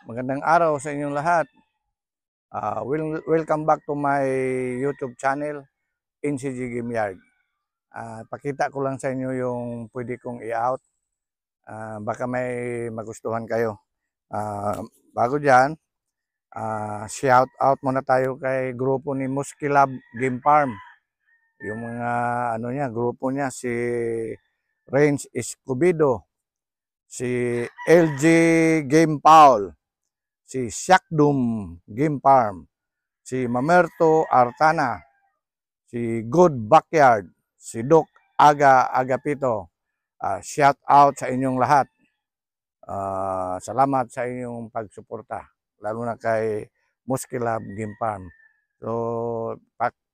Magandang araw sa inyong lahat. Welcome back to my YouTube channel, NCG Game Yard. Pakita ko lang sa inyo yung pwede kong i-out. Baka may magustuhan kayo. Bago dyan, shout out muna tayo kay grupo ni Muskilab Game Farm. Yung mga grupo niya, si Range Escobedo, si LG Game Paul, si Shakdum Game Farm, si Mamerto Artana, si Good Backyard, si Doc Agapito. Shout out sa inyong lahat. Salamat sa inyong pagsuporta, lalo na kay Muskilab Game Farm. So,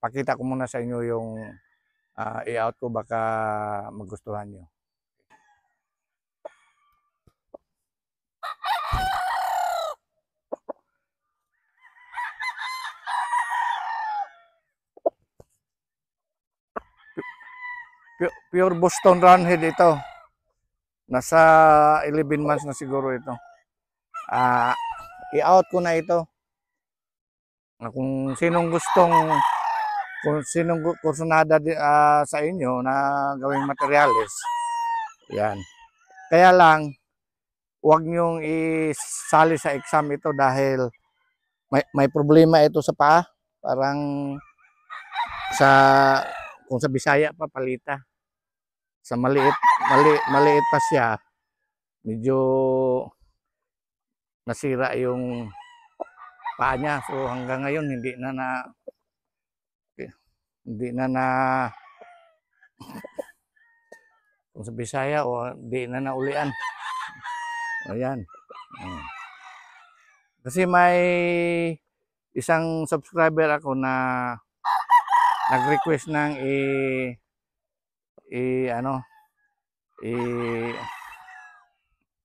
pakita ko muna sa inyo yung i-out ko, baka magustuhan nyo. Pure Boston Roundhead ito. Nasa 11 months na siguro ito. I-out ko na ito. Kung sinong kursunada sa inyo na gawing materials, yan. Kaya lang, huwag nyong isali sa exam ito dahil may problema ito sa paa. Parang kung sa Bisaya pa, palita. Sa maliit pa siya, medyo nasira yung paa niya. So hanggang ngayon hindi na kung sa Bisaya o hindi na naulian. Ayan. Kasi may isang subscriber ako na nag-request ng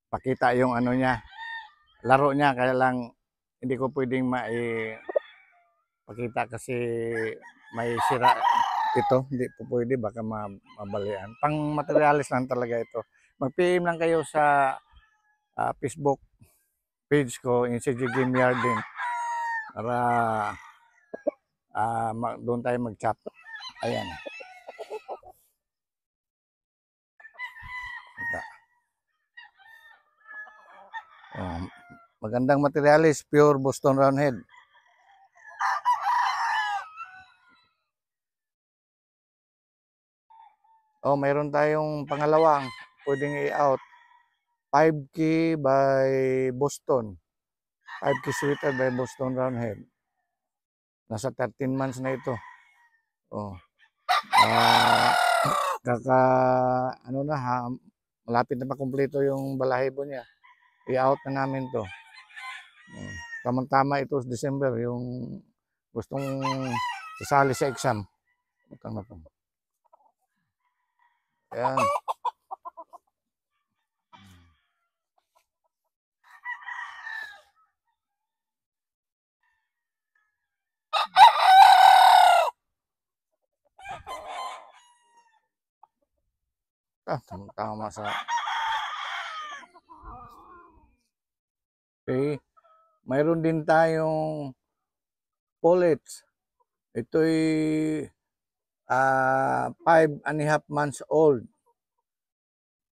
pakita yung niya, laro niya, kaya lang hindi ko pwedeng pakita kasi may sira ito, hindi po pwede, baka mabalian. Pang materialis lang talaga ito. Mag-PM lang kayo sa Facebook page ko, NCG Game Yard din, para doon tayo mag-chat. Ayan. Magandang materialis, pure Boston Roundhead. Mayroon tayong pangalawang pwedeng i-out. 5K by Boston. 5K sweater by Boston Roundhead. Nasa 13 months na ito. Malapit na makumpleto yung balahibo niya. I-out na namin to. Tamang-tama ito sa December, yung gustong sasali sa exam. Utang na po. Ayan. Tama sa... Okay. Mayroon din tayong pullets. Ito'y 5.5 months old.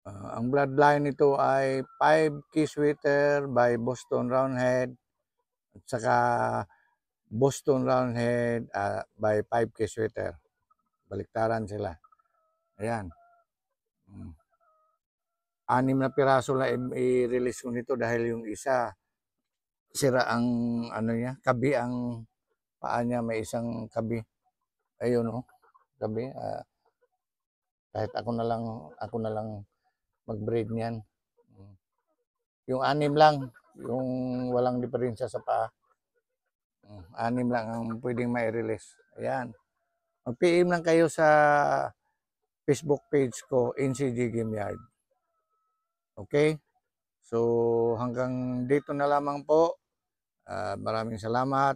Ang bloodline nito ay 5K sweater by Boston Roundhead at saka Boston Roundhead by 5K sweater. Baliktaran sila. Ayan. 6 na piraso lang i-release ko nito dahil yung isa sira ang niya, kabi ang paa niya, may isang kabi. Ayun kabi. Kahit ako na lang mag-breed niyan. Yung 6 lang, yung walang diferensya sa paa. 6 lang ang pwedeng mai-release. Ayan. Mag-PM lang kayo sa Facebook page ko, NCG Game Yard. Okay? So, hanggang dito na lamang po. Maraming salamat.